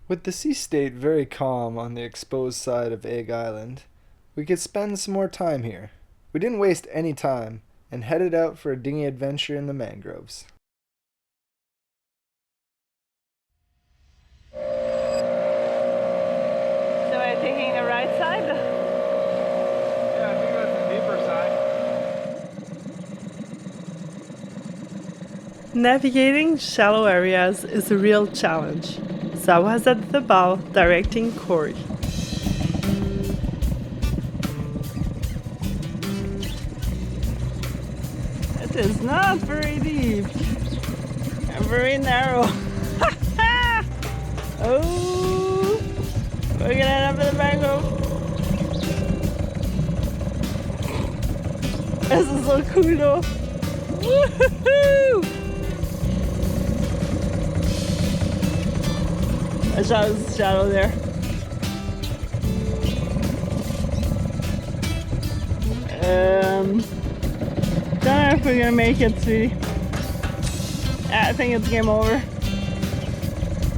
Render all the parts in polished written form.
With the sea state very calm on the exposed side of Egg Island, we could spend some more time here. We didn't waste any time and headed out for a dinghy adventure in the mangroves. So we're taking the right side? Yeah, I think that's the deeper side. Navigating shallow areas is a real challenge. So I was at the bow directing Corey. It is not very deep and very narrow. Oh, we're gonna end up in the mangrove. This is so cool though. Woohoo! I saw his shadow there. Don't know if we're gonna make it, sweetie. I think it's game over.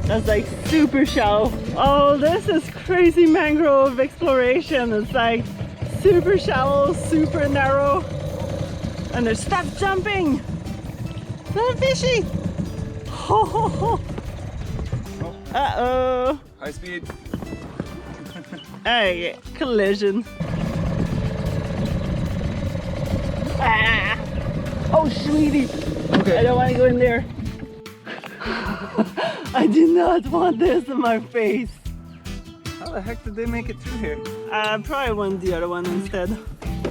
That's like super shallow. Oh, this is crazy mangrove exploration. It's like super shallow, super narrow. And there's stuff jumping. Little fishy. Ho ho ho. Uh-oh. High speed. Hey, collision. Ah. Oh, sweetie. Okay. I don't want to go in there. I do not want this in my face. How the heck did they make it through here? I probably want the other one instead.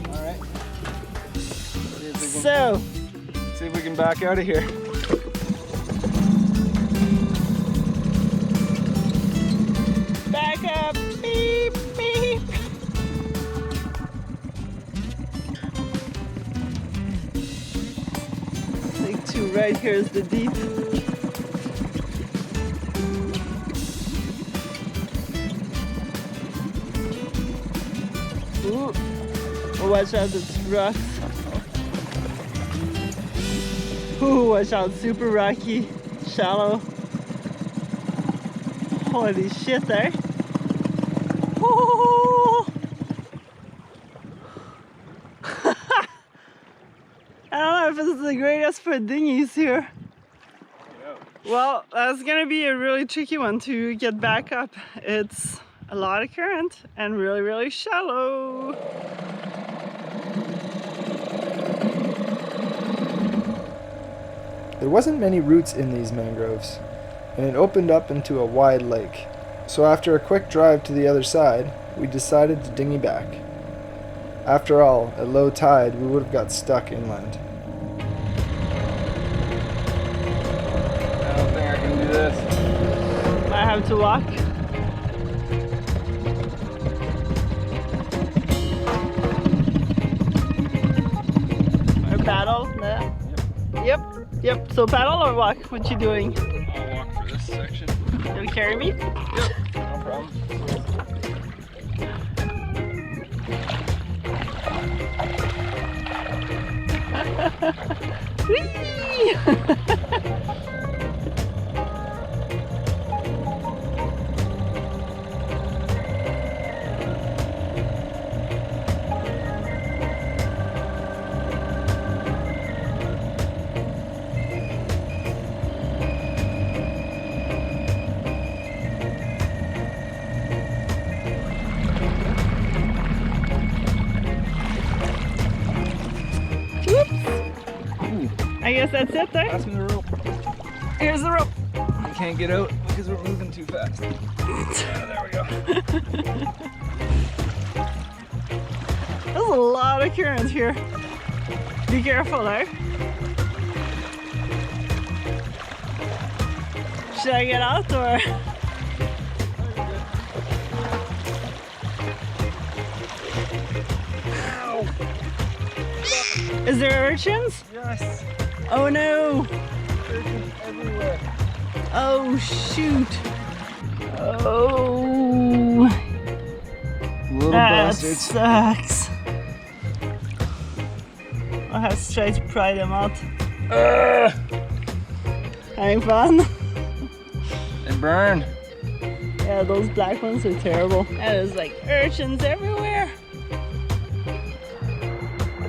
Alright. So, See if we can back out of here. back up. Beep, beep. Take two right here is the deep. Ooh. Oh, watch out, it's rocks. Ooh, watch out, super rocky, shallow. Holy shit there. Oh. I don't know if this is the greatest for dinghies here. Well, that's gonna be a really tricky one to get back up. It's a lot of current and really, really shallow. There wasn't many roots in these mangroves, and it opened up into a wide lake. So after a quick drive to the other side, we decided to dinghy back. After all, at low tide, we would have got stuck inland. I don't think I can do this. I have to walk. Or paddle? No. Yep. So paddle or walk? What you doing? I'll walk for this section. You'll carry me? Yep, no problem. Whee! I guess that's it there. Pass me the rope. Here's the rope. I can't get out because we're moving too fast. There we go. There's a lot of current here. Be careful there. Should I get out or? Ow. Is there urchins? Yes. Oh no! Urchins everywhere. Oh shoot! Oh, Little that bastards. sucks. I'll have to try to pry them out. Having fun? They burn. Yeah, those black ones are terrible. And there's like urchins everywhere.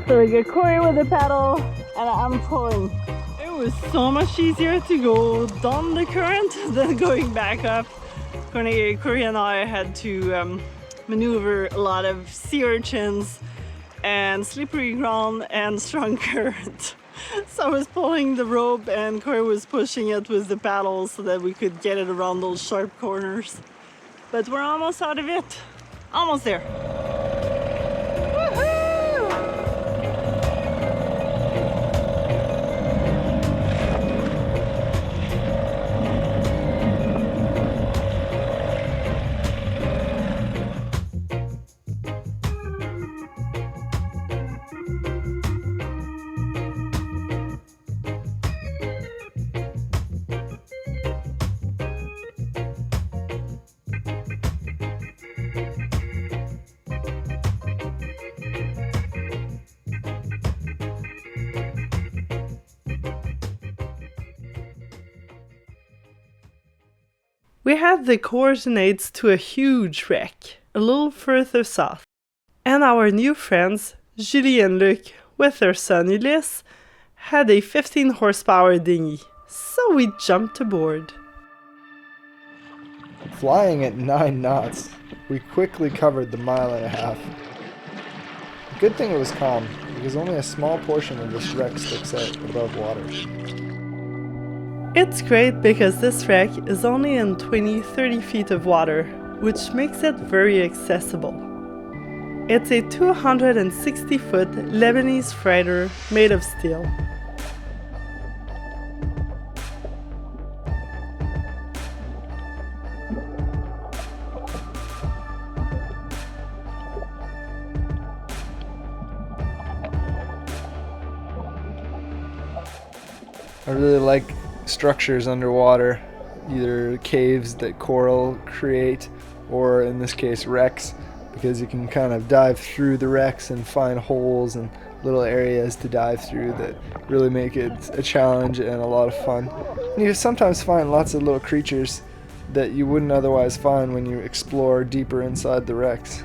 So we get Corey with the paddle and I'm pulling. It was so much easier to go down the current than going back up. Corey and I had to maneuver a lot of sea urchins and slippery ground and strong current. So I was pulling the rope and Corey was pushing it with the paddle so that we could get it around those sharp corners. But we're almost out of it. Almost there. We had the coordinates to a huge wreck, a little further south. And our new friends, Julie and Luc, with their son Ulysse, had a 15 horsepower dinghy, so we jumped aboard. Flying at 9 knots, we quickly covered the 1.5 miles. Good thing it was calm, because only a small portion of this wreck sticks out above water. It's great because this wreck is only in 20-30 feet of water, which makes it very accessible. It's a 260-foot Lebanese freighter made of steel. I really like structures underwater, either caves that coral create, or in this case wrecks, because you can kind of dive through the wrecks and find holes and little areas to dive through that really make it a challenge and a lot of fun. And you sometimes find lots of little creatures that you wouldn't otherwise find when you explore deeper inside the wrecks.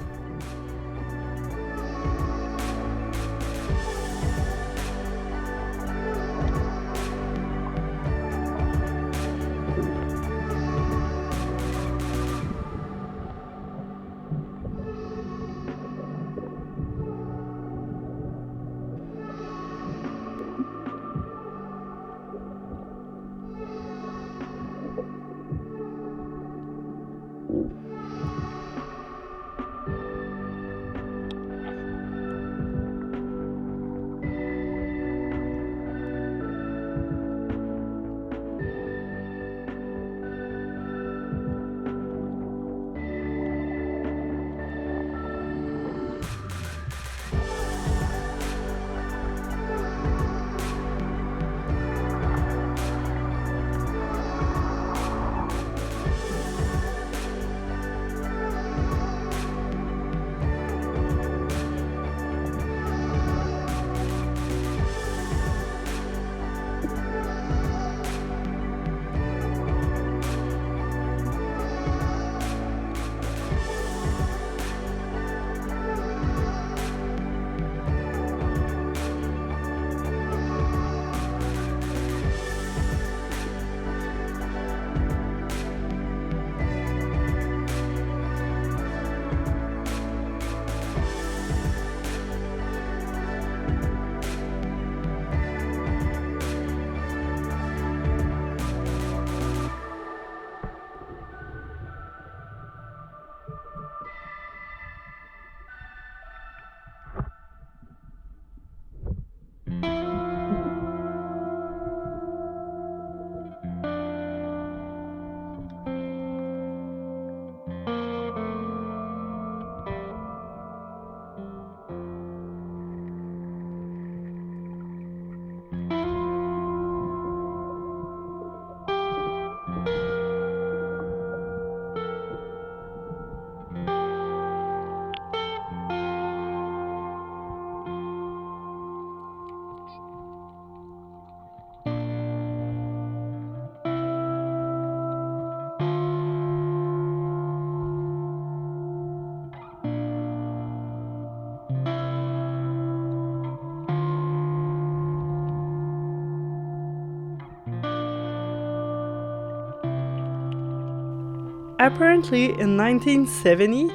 Apparently, in 1970,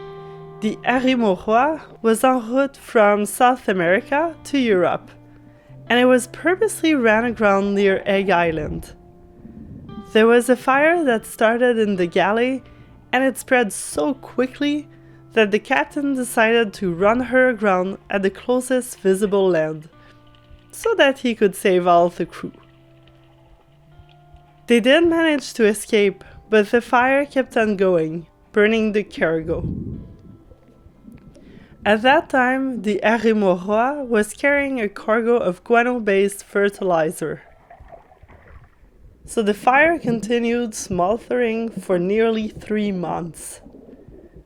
the Arimoroa was en route from South America to Europe, and it was purposely ran aground near Egg Island. There was a fire that started in the galley, and it spread so quickly that the captain decided to run her aground at the closest visible land, so that he could save all the crew. They did manage to escape, but the fire kept on going, burning the cargo. At that time, the Arimoroa was carrying a cargo of guano-based fertilizer. So the fire continued smoldering for nearly 3 months.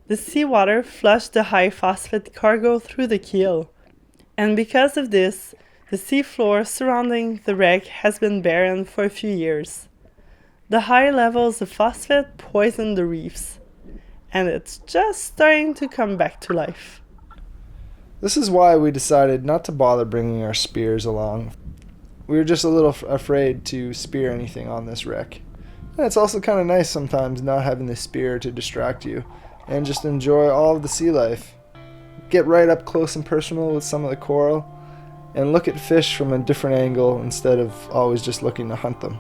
The seawater flushed the high phosphate cargo through the keel, and because of this, the seafloor surrounding the wreck has been barren for a few years. The high levels of phosphate poisoned the reefs, and it's just starting to come back to life. This is why we decided not to bother bringing our spears along. We were just a little afraid to spear anything on this wreck. And it's also kind of nice sometimes not having the spear to distract you and just enjoy all of the sea life. Get right up close and personal with some of the coral and look at fish from a different angle instead of always just looking to hunt them.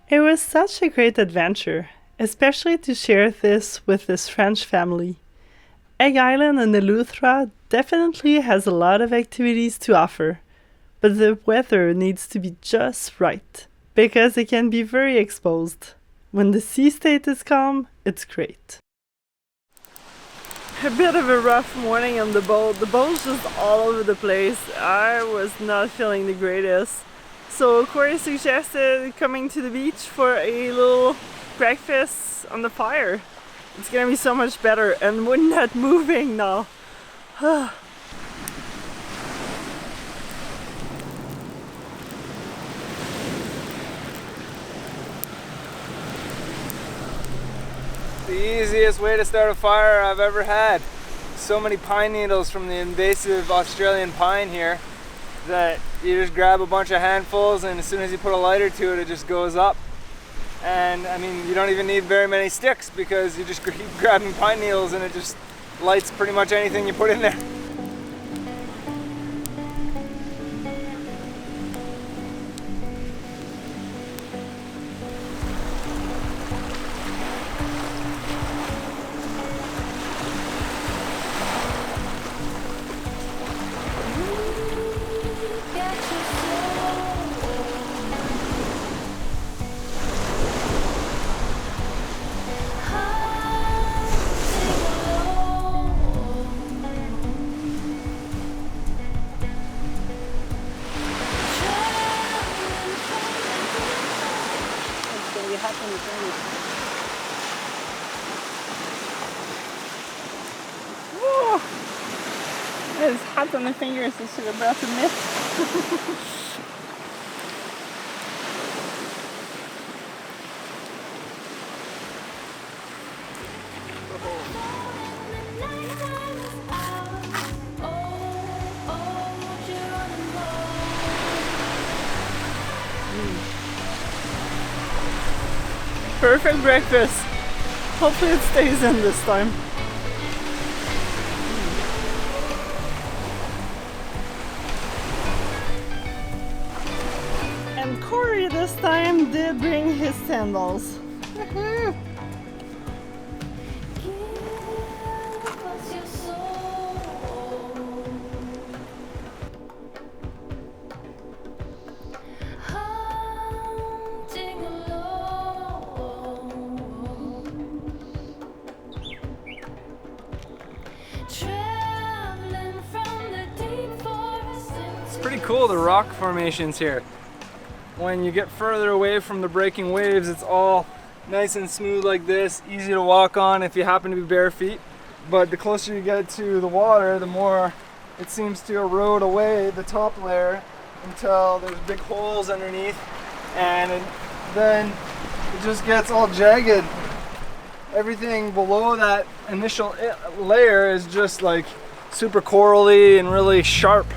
It was such a great adventure, especially to share this with this French family. Egg Island and Eleuthera definitely has a lot of activities to offer, but the weather needs to be just right, because it can be very exposed. When the sea state is calm, it's great. A bit of a rough morning on the boat. The boat's just all over the place. I was not feeling the greatest. So Corey suggested coming to the beach for a little breakfast on the fire. It's gonna be so much better, and we're not moving now. The easiest way to start a fire I've ever had. So many pine needles from the invasive Australian pine here that you just grab a bunch of handfuls, and as soon as you put a lighter to it, it just goes up. And I mean, you don't even need very many sticks because you just keep grabbing pine needles and it just lights pretty much anything you put in there. Whoa! It's hot on the fingers, I should have brought a mitt. Perfect breakfast. Hopefully it stays in this time. And Corey this time did bring his sandals. Pretty cool, the rock formations here. When you get further away from the breaking waves, it's all nice and smooth like this, easy to walk on if you happen to be bare feet. but the closer you get to the water, the more it seems to erode away the top layer until there's big holes underneath, and then it just gets all jagged. Everything below that initial layer is just like super corally and really sharp.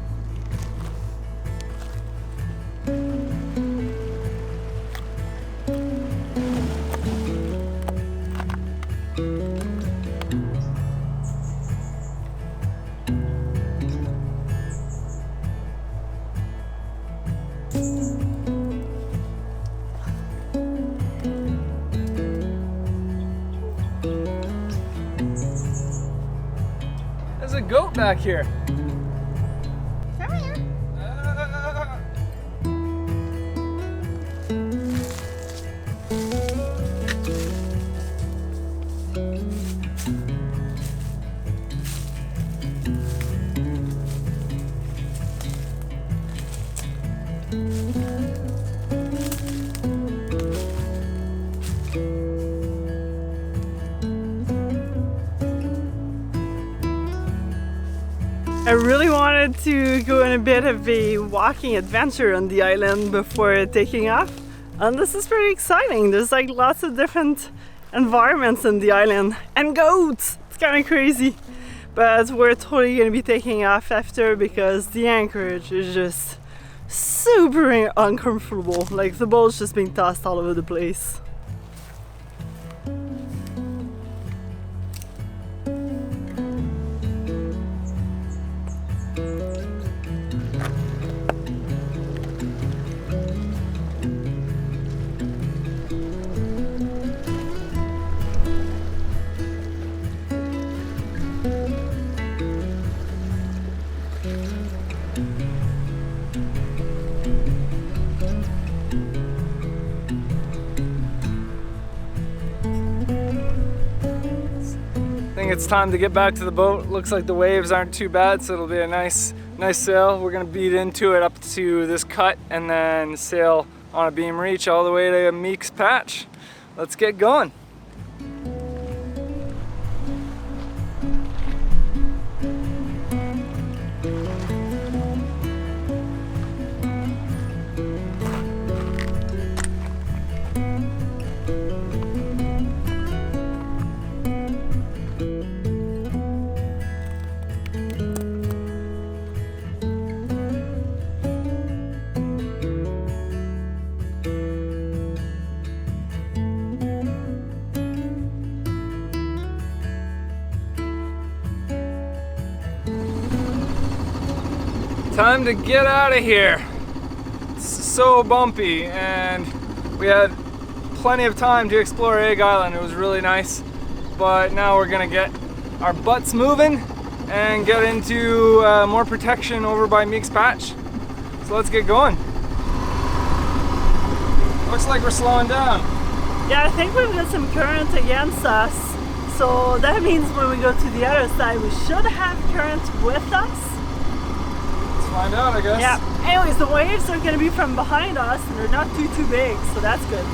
There's a goat back here. Come here. I really wanted to go on a bit of a walking adventure on the island before taking off, and this is pretty exciting. There's like lots of different environments in the island and goats. It's kind of crazy, but we're totally gonna be taking off after because the anchorage is just super uncomfortable. Like the boat's just being tossed all over the place. I think it's time to get back to the boat. Looks like the waves aren't too bad, so it'll be a nice sail. We're gonna beat into it up to this cut and then sail on a beam reach all the way to Meeks Patch. Let's get going. Time to get out of here. It's so bumpy, and we had plenty of time to explore Egg Island. It was really nice, but now we're gonna get our butts moving and get into more protection over by Meeks Patch. So let's get going. Looks like we're slowing down. Yeah, I think we've got some current against us, so that means when we go to the other side we should have current with us. Find out, I guess. Yeah. Anyways, the waves are going to be from behind us and they're not too big, so that's good.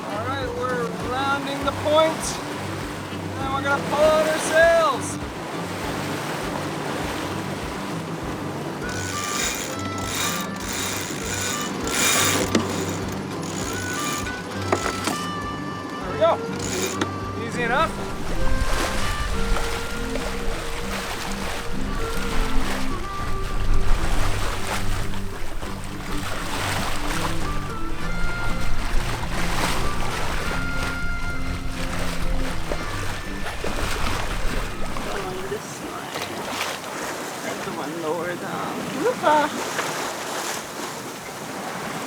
Alright, we're rounding the point and we're going to pull out our sails. There we go. Easy enough.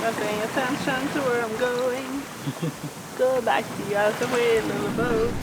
Not paying attention to where I'm going. Go back the other way, little boat.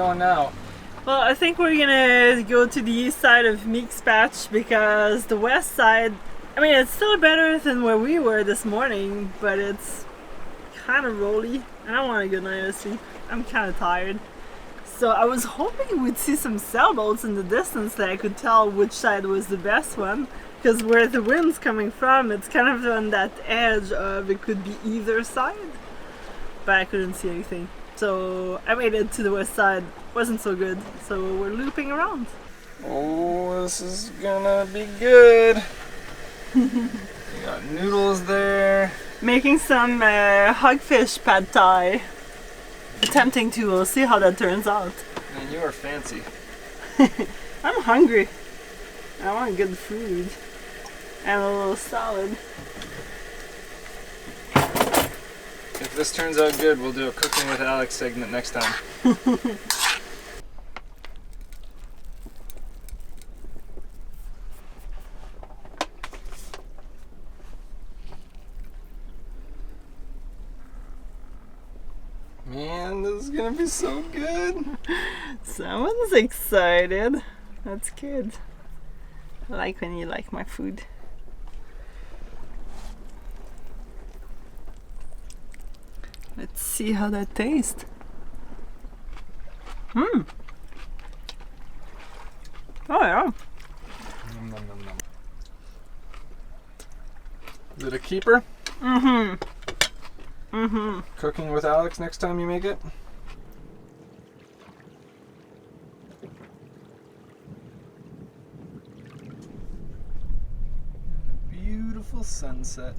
going now? Well, I think we're gonna go to the east side of Meeks Patch because the west side, I mean, it's still better than where we were this morning, but it's kind of rolly. I don't want a good night of sleep. I'm kind of tired. So I was hoping we'd see some sailboats in the distance that I could tell which side was the best one. Because where the wind's coming from, it's kind of on that edge of it could be either side. But I couldn't see anything. So I made it to the west side. Wasn't so good. So we're looping around. Oh, this is gonna be good. You got noodles there. Making some hogfish pad thai. Attempting to, we'll see how that turns out. Man, you are fancy. I'm hungry. I want good food. And a little salad. If this turns out good, we'll do a cooking with Alex segment next time. Man, this is gonna be so good. Someone's excited. That's good. I like when you like my food. Let's see how that tastes. Oh yeah. Nom, nom, nom, nom. Is it a keeper? Cooking with Alex next time you make it? Beautiful sunset.